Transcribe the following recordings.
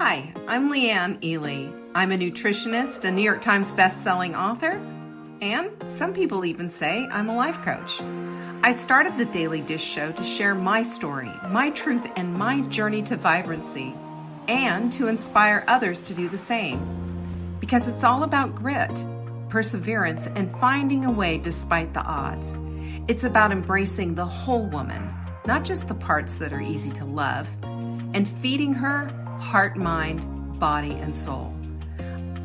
Hi, I'm Leanne Ely. I'm a nutritionist, a New York Times best-selling author, and some people even say I'm a life coach. I started the Daily Dish Show to share my story, my truth, and my journey to vibrancy, and to inspire others to do the same. Because it's all about grit, perseverance, and finding a way despite the odds. It's about embracing the whole woman, not just the parts that are easy to love, and feeding her heart, mind, body, and soul.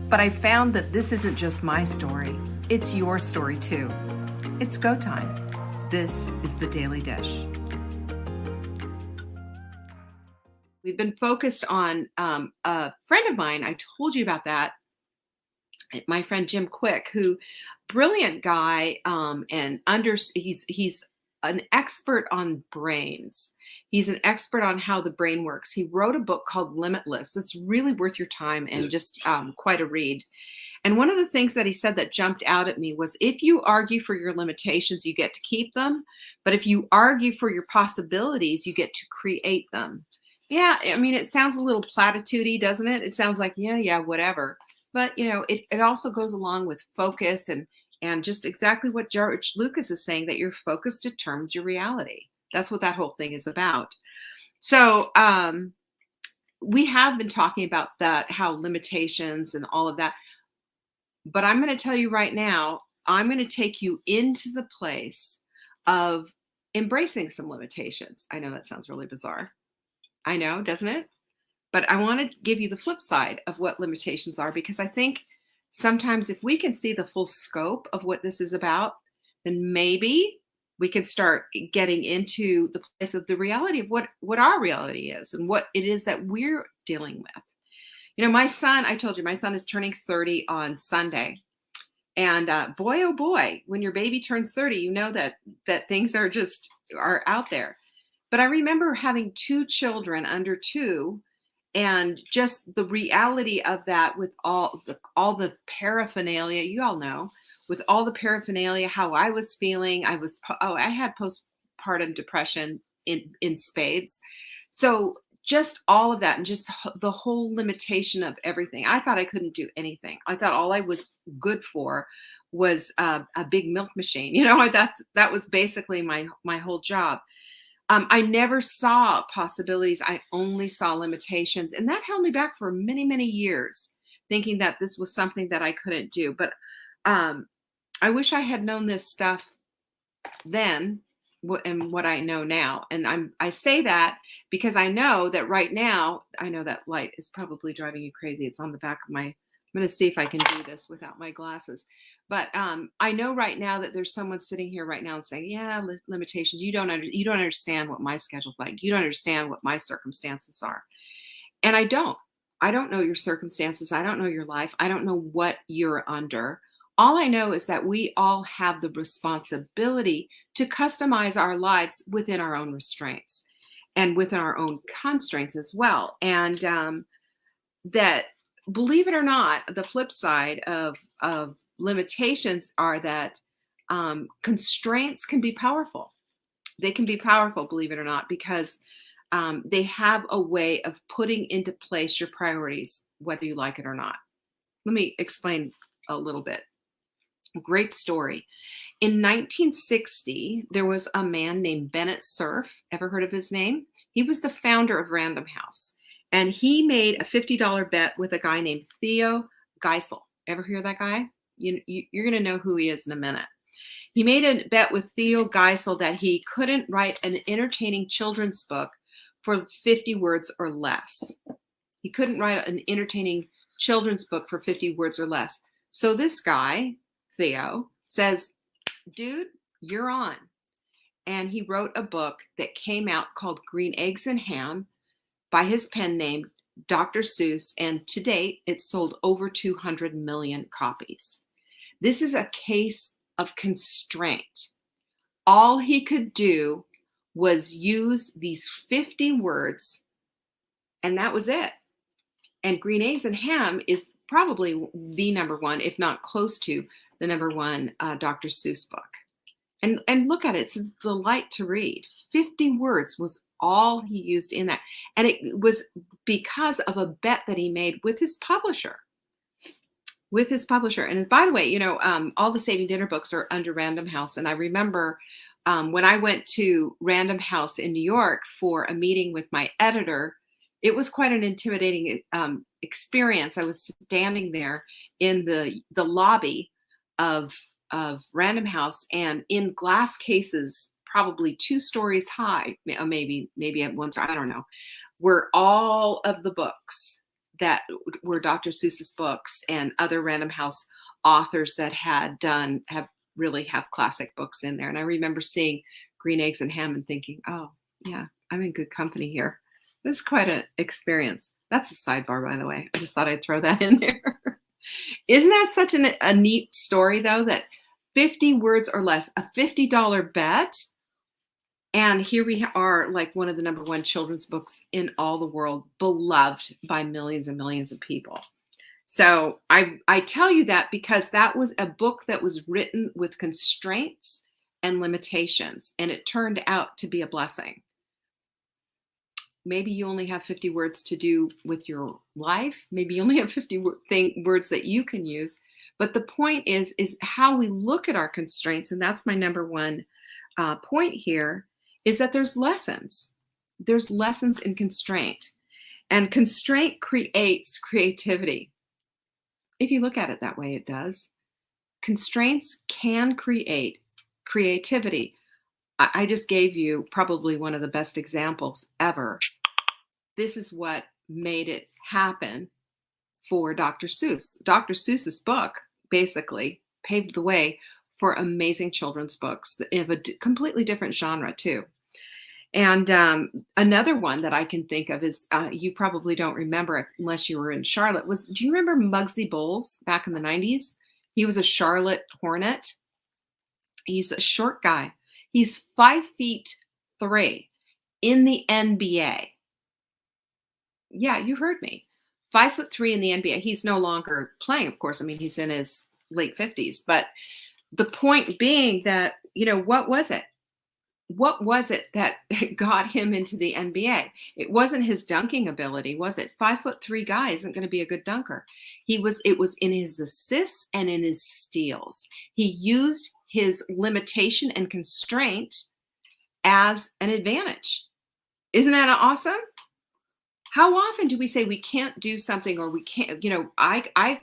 But I found that this isn't just my story, it's your story too. It's go time. This is the Daily Dish. We've been focused on a friend of mine. I told you about that. My friend Jim Quick, who brilliant guy, and he's an expert on brains. He's an expert on how the brain works. He wrote a book called Limitless. It's really worth your time and just quite a read. And one of the things that he said that jumped out at me was, if you argue for your limitations, you get to keep them. But if you argue for your possibilities, you get to create them. Yeah, I mean, it sounds a little platitudey, doesn't it? It sounds like, yeah, whatever. But, you know, it also goes along with focus and just exactly what George Lucas is saying, that your focus determines your reality. That's what that whole thing is about. So we have been talking about that, how limitations and all of that. But I'm going to tell you right now, I'm going to take you into the place of embracing some limitations. I know that sounds really bizarre. I know, doesn't it? But I want to give you the flip side of what limitations are, because I think sometimes if we can see the full scope of what this is about, then maybe we can start getting into the place of the reality of what our reality is and what it is that we're dealing with. You know, my son, I told you, my son is turning 30 on Sunday. And boy, oh boy, when your baby turns 30, you know that things are out there. But I remember having two children under 2, and just the reality of that, with all the paraphernalia, you all know, with all the paraphernalia, how I was feeling. I had postpartum depression in spades. So just all of that, and just the whole limitation of everything. I thought I couldn't do anything. I thought all I was good for was a big milk machine. You know, that was basically my whole job. I never saw possibilities. I only saw limitations. And that held me back for many, many years, thinking that this was something that I couldn't do. But I wish I had known this stuff then and what I know now. And I say that because I know that right now, I know that light is probably driving you crazy. It's on the back of I'm going to see if I can do this without my glasses. But I know right now that there's someone sitting here right now and saying, yeah, limitations. You don't understand what my schedule's like. You don't understand what my circumstances are. And I don't know your circumstances. I don't know your life. I don't know what you're under. All I know is that we all have the responsibility to customize our lives within our own restraints and within our own constraints as well. And that, believe it or not, the flip side of limitations are that constraints can be powerful. They can be powerful, believe it or not, because they have a way of putting into place your priorities, whether you like it or not. Let me explain a little bit. Great story. In 1960, there was a man named Bennett Cerf. Ever heard of his name? He was the founder of Random House. And he made a $50 bet with a guy named Theo Geisel. Ever hear that guy? You're going to know who he is in a minute. He made a bet with Theo Geisel that he couldn't write an entertaining children's book for 50 words or less. He couldn't write an entertaining children's book for 50 words or less. So this guy, Theo, says, dude, you're on. And he wrote a book that came out called Green Eggs and Ham by his pen name, Dr. Seuss. And to date, it's sold over 200 million copies. This is a case of constraint. All he could do was use these 50 words, and that was it. And Green Eggs and Ham is probably the number one, if not close to the number one Dr. Seuss book. And look at it. It's a delight to read. 50 words was all he used in that. And it was because of a bet that he made with his publisher. With his publisher. And by the way, all the Saving Dinner books are under Random House. And I remember when I went to Random House in New York for a meeting with my editor, it was quite an intimidating experience. I was standing there in the lobby of Random House, and in glass cases, probably 2 stories high, maybe at one time, I don't know, were all of the books that were Dr. Seuss's books and other Random House authors that have classic books in there. And I remember seeing Green Eggs and Ham and thinking, oh yeah, I'm in good company here. It was quite an experience. That's a sidebar, by the way. I just thought I'd throw that in there. Isn't that such a neat story, though, that 50 words or less, a $50 bet, and here we are, like one of the #1 children's books in all the world, beloved by millions and millions of people. So I tell you that because that was a book that was written with constraints and limitations, and it turned out to be a blessing. Maybe you only have 50 words to do with your life. Maybe you only have 50 words that you can use. But the point is how we look at our constraints, and that's my #1 point here, is that there's lessons. There's lessons in constraint. And constraint creates creativity. If you look at it that way, it does. Constraints can create creativity. I just gave you probably one of the best examples ever. This is what made it happen for Dr. Seuss. Dr. Seuss's book basically paved the way for amazing children's books of a completely different genre too. And another one that I can think of is, you probably don't remember unless you were in Charlotte, do you remember Muggsy Bogues back in the 90s? He was a Charlotte Hornet. He's a short guy. He's 5'3" in the NBA. Yeah, you heard me. 5'3" in the NBA. He's no longer playing, of course. I mean, he's in his late 50s. But the point being that, what was it? What was it that got him into the NBA? It wasn't his dunking ability, was it? 5'3" guy isn't going to be a good dunker. It was in his assists and in his steals. He used his limitation and constraint as an advantage. Isn't that awesome? How often do we say we can't do something, or we can't, I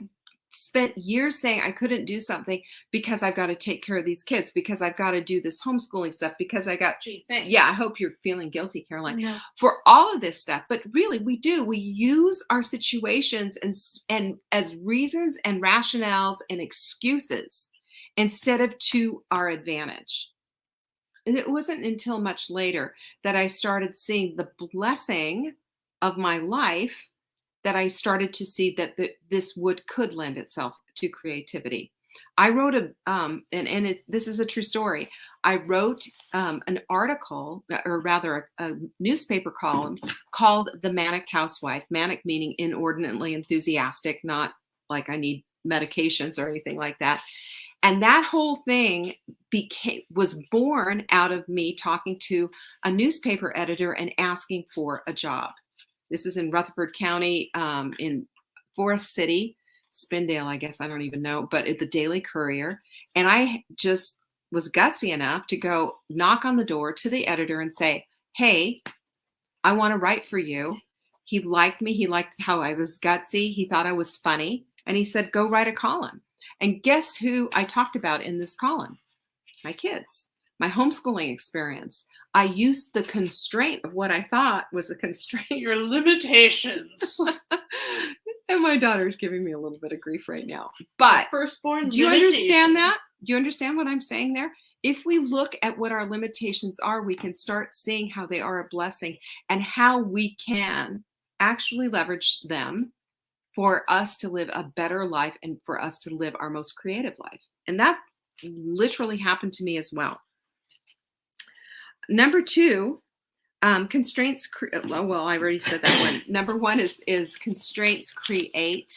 spent years saying I couldn't do something because I've got to take care of these kids, because I've got to do this homeschooling stuff, because I got, thanks. Yeah, I hope you're feeling guilty, Caroline, No. For all of this stuff. But really, we use our situations and as reasons and rationales and excuses instead of to our advantage. And it wasn't until much later that I started seeing the blessing of my life, that I started to see that this could lend itself to creativity. I wrote this is a true story. I wrote an article, or rather a newspaper column, called The Manic Housewife. Manic meaning inordinately enthusiastic, not like I need medications or anything like that. And that whole thing was born out of me talking to a newspaper editor and asking for a job. This is in Rutherford County, in Forest City, Spindale, I guess, I don't even know, but at the Daily Courier. And I just was gutsy enough to go knock on the door to the editor and say, hey, I want to write for you. He liked me. He liked how I was gutsy. He thought I was funny. And he said, go write a column. And guess who I talked about in this column? My kids, my homeschooling experience. I used the constraint of what I thought was a constraint. Your limitations. And my daughter's giving me a little bit of grief right now. But firstborn, do you understand that? Do you understand what I'm saying there? If we look at what our limitations are, we can start seeing how they are a blessing and how we can actually leverage them for us to live a better life and for us to live our most creative life. And that literally happened to me as well. #2, constraints. Well, I already said that one. #1 is constraints create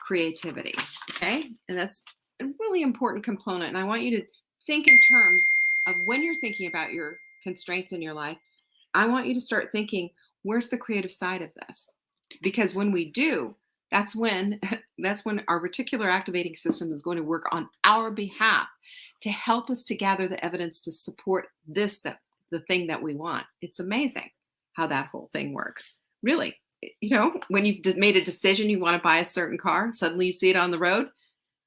creativity. Okay, and that's a really important component. And I want you to think in terms of when you're thinking about your constraints in your life, I want you to start thinking, where's the creative side of this? Because when we do, that's when that's when our reticular activating system is going to work on our behalf to help us to gather the evidence to support that the thing that we want. It's amazing how that whole thing works. Really, when you've made a decision you want to buy a certain car, suddenly you see it on the road.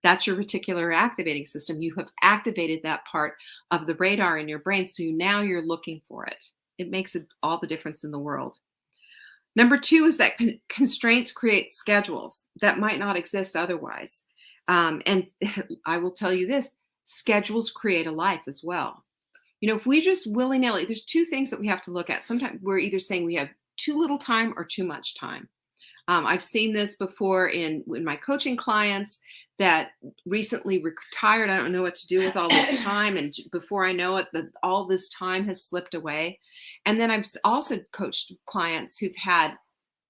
That's your reticular activating system. You have activated that part of the radar in your brain, so now you're looking for it. It makes all the difference in the world. Number two is that constraints create schedules that might not exist otherwise. And I will tell you this, schedules create a life as well. If we just willy-nilly, there's two things that we have to look at. Sometimes we're either saying we have too little time or too much time. I've seen this before in my coaching clients that recently retired. I don't know what to do with all this time. And before I know it, all this time has slipped away. And then I've also coached clients who've had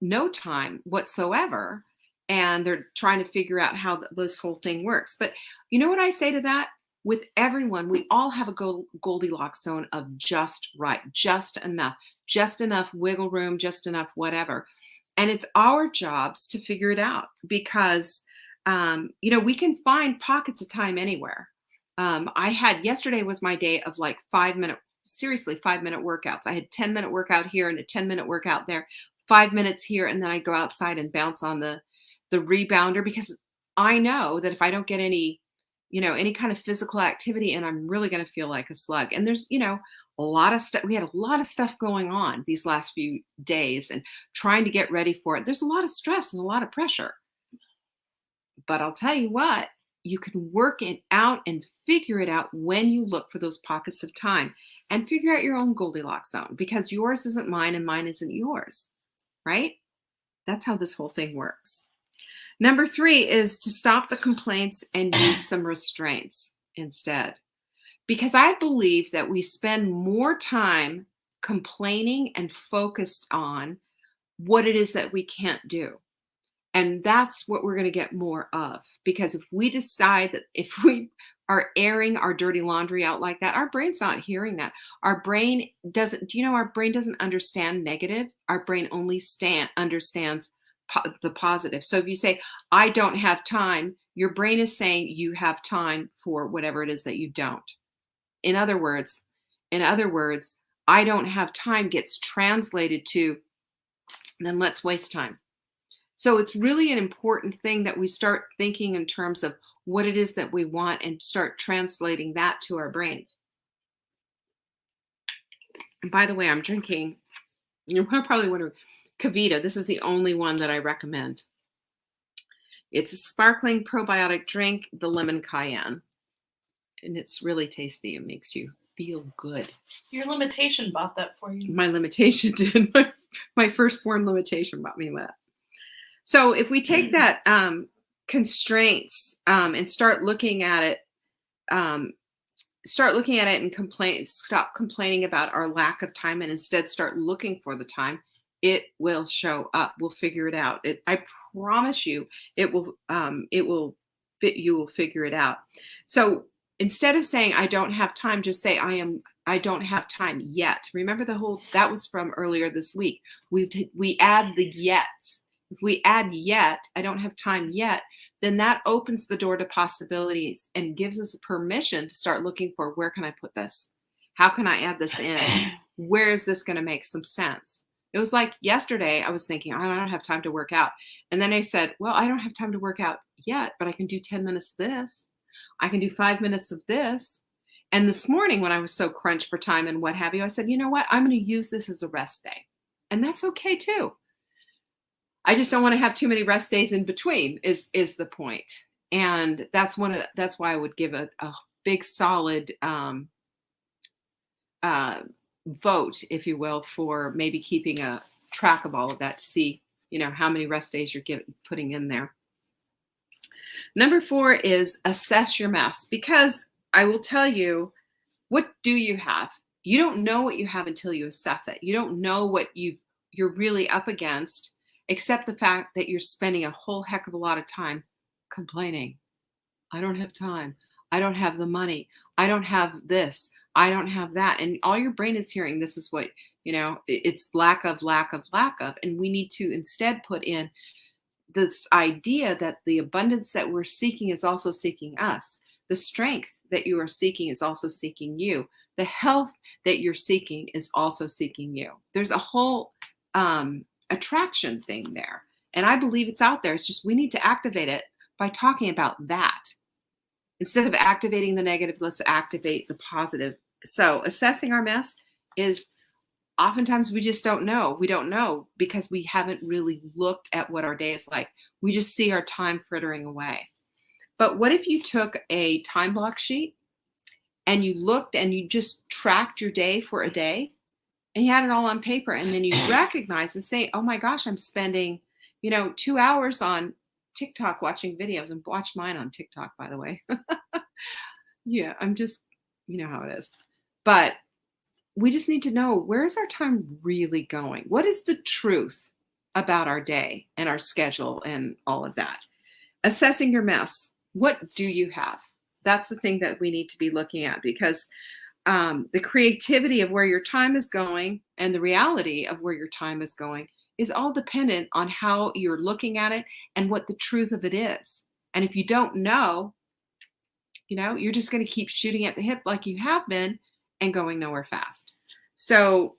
no time whatsoever. And they're trying to figure out how this whole thing works. But you know what I say to that? With everyone, we all have a Goldilocks zone of just right, just enough wiggle room, just enough whatever. And it's our jobs to figure it out because, we can find pockets of time anywhere. Yesterday was my day of like 5-minute workouts. I had 10-minute workout here and a 10-minute workout there, 5 minutes here. And then I go outside and bounce on the rebounder because I know that if I don't get any kind of physical activity and I'm really going to feel like a slug. And there's, a lot of stuff. We had a lot of stuff going on these last few days and trying to get ready for it. There's a lot of stress and a lot of pressure. But I'll tell you what, you can work it out and figure it out when you look for those pockets of time and figure out your own Goldilocks zone because yours isn't mine and mine isn't yours, right? That's how this whole thing works. Number 3 is to stop the complaints and use some restraints instead. Because I believe that we spend more time complaining and focused on what it is that we can't do. And that's what we're going to get more of. Because if we decide that if we are airing our dirty laundry out like that, our brain's not hearing that. Our brain doesn't, our brain doesn't understand negative. Our brain only understands the positive. So if you say, I don't have time, your brain is saying you have time for whatever it is that you don't. In other words, I don't have time gets translated to, then let's waste time. So it's really an important thing that we start thinking in terms of what it is that we want and start translating that to our brains. And by the way, I'm drinking, you're probably wondering, KeVita. This is the only one that I recommend. It's a sparkling probiotic drink, the lemon cayenne. And it's really tasty. It makes you feel good. Your limitation bought that for you. My limitation did. My firstborn limitation bought me that. So if we take that constraints and start looking at it and stop complaining about our lack of time and instead start looking for the time, it will show up. We'll figure it out. I promise you, it will. You will figure it out. So instead of saying I don't have time, just say I don't have time yet. Remember that was from earlier this week. We add the yets. If we add yet, I don't have time yet, then that opens the door to possibilities and gives us permission to start looking for where can I put this? How can I add this in? Where is this going to make some sense? It was like yesterday I was thinking, I don't have time to work out. And then I said, well, I don't have time to work out yet, but I can do 10 minutes of this. I can do 5 minutes of this. And this morning when I was so crunched for time and what have you, I said, you know what? I'm going to use this as a rest day. And that's okay too. I just don't want to have too many rest days in between is the point. And that's why I would give a big solid vote, if you will, for maybe keeping a track of all of that to see, how many rest days you're putting in there. Number 4 is assess your mess, because I will tell you, what do you have? You don't know what you have until you assess it. You don't know what you're really up against, except the fact that you're spending a whole heck of a lot of time complaining. I don't have time. I don't have the money. I don't have this. I don't have that. And all your brain is hearing, this is what, it's lack of, lack of, lack of. And we need to instead put in this idea that the abundance that we're seeking is also seeking us. The strength that you are seeking is also seeking you. The health that you're seeking is also seeking you. There's a whole attraction thing there. And I believe it's out there. It's just we need to activate it by talking about that. Instead of activating the negative, let's activate the positive. So assessing our mess is oftentimes we just don't know. We don't know because we haven't really looked at what our day is like. We just see our time frittering away. But what if you took a time block sheet and you looked and you just tracked your day for a day and you had it all on paper, and then you recognize and say, oh my gosh, I'm spending, 2 hours on TikTok watching videos, and watch mine on TikTok, by the way. Yeah, I'm just, you know how it is. But we just need to know, where is our time really going? What is the truth about our day and our schedule and all of that? Assessing your mess. What do you have? That's the thing that we need to be looking at, because the creativity of where your time is going and the reality of where your time is going is all dependent on how you're looking at it and what the truth of it is. And if you don't know, you're just going to keep shooting at the hip like you have been and going nowhere fast. So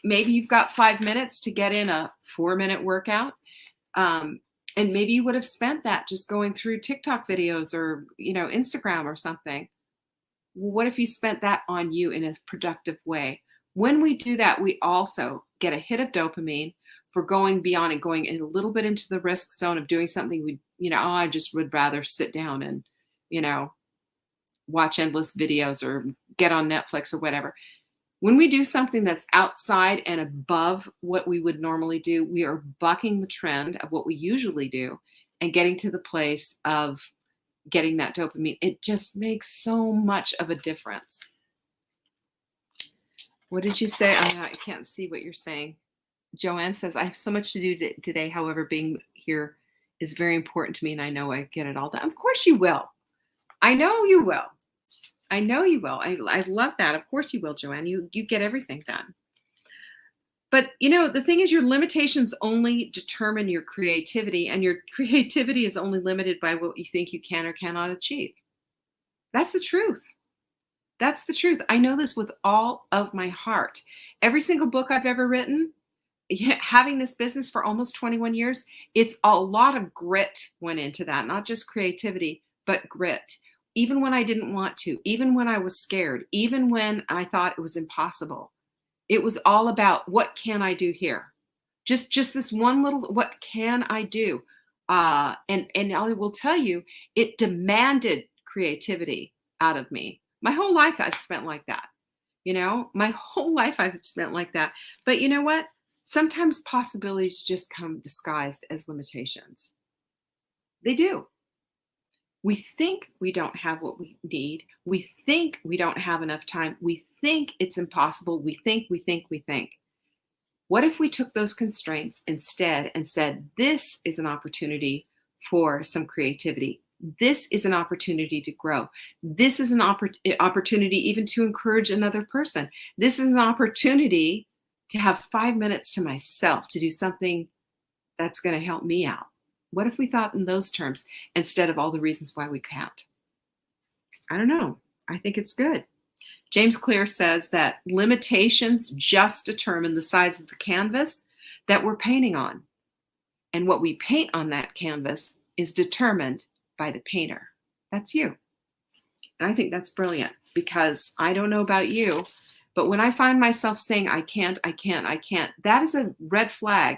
maybe you've got 5 minutes to get in a 4-minute workout. And maybe you would have spent that just going through TikTok videos or, Instagram or something. What if you spent that on you in a productive way? When we do that, we also get a hit of dopamine for going beyond and going a little bit into the risk zone of doing something I just would rather sit down and, watch endless videos or get on Netflix or whatever. When we do something that's outside and above what we would normally do, we are bucking the trend of what we usually do and getting to the place of getting that dopamine. It just makes so much of a difference. What did you say? I can't see what you're saying. Joanne says, I have so much to do today. However, being here is very important to me, and I know I get it all done. Of course you will. I know you will. I know you will. I love that. Of course you will, Joanne. You get everything done. But, the thing is, your limitations only determine your creativity, and your creativity is only limited by what you think you can or cannot achieve. That's the truth. That's the truth. I know this with all of my heart. Every single book I've ever written, having this business for almost 21 years, it's a lot of grit went into that, not just creativity, but grit. Even when I didn't want to, even when I was scared, even when I thought it was impossible. It was all about, what can I do here? Just this one little, what can I do? And I will tell you, it demanded creativity out of me. My whole life I've spent like that. My whole life I've spent like that. But you know what? Sometimes possibilities just come disguised as limitations. They do. We think we don't have what we need. We think we don't have enough time. We think it's impossible. We think. What if we took those constraints instead and said, this is an opportunity for some creativity. This is an opportunity to grow. This is an opportunity even to encourage another person. This is an opportunity to have 5 minutes to myself to do something that's going to help me out. What if we thought in those terms instead of all the reasons why we can't? I don't know. I think it's good. James Clear says that limitations just determine the size of the canvas that we're painting on. And what we paint on that canvas is determined by the painter. That's you. And I think that's brilliant, because I don't know about you, but when I find myself saying, I can't, that is a red flag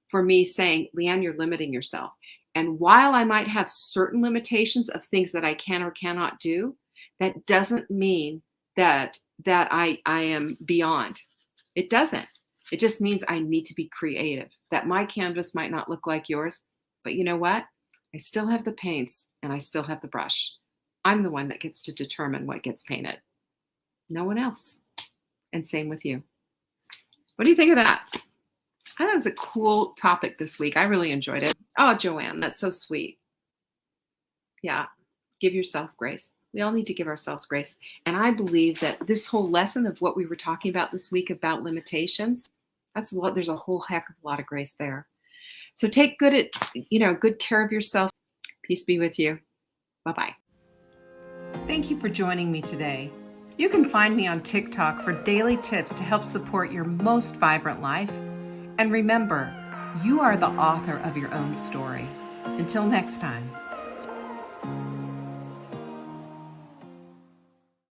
for me saying, Leanne, you're limiting yourself. And while I might have certain limitations of things that I can or cannot do, that doesn't mean that I am beyond. It doesn't. It just means I need to be creative, that my canvas might not look like yours, but you know what? I still have the paints and I still have the brush. I'm the one that gets to determine what gets painted. No one else. And same with you. What do you think of that? I thought it was a cool topic this week. I really enjoyed it. Oh, Joanne, that's so sweet. Yeah. Give yourself grace. We all need to give ourselves grace. And I believe that this whole lesson of what we were talking about this week about limitations, there's a whole heck of a lot of grace there. So take good care of yourself. Peace be with you. Bye-bye. Thank you for joining me today. You can find me on TikTok for daily tips to help support your most vibrant life. And remember, you are the author of your own story. Until next time.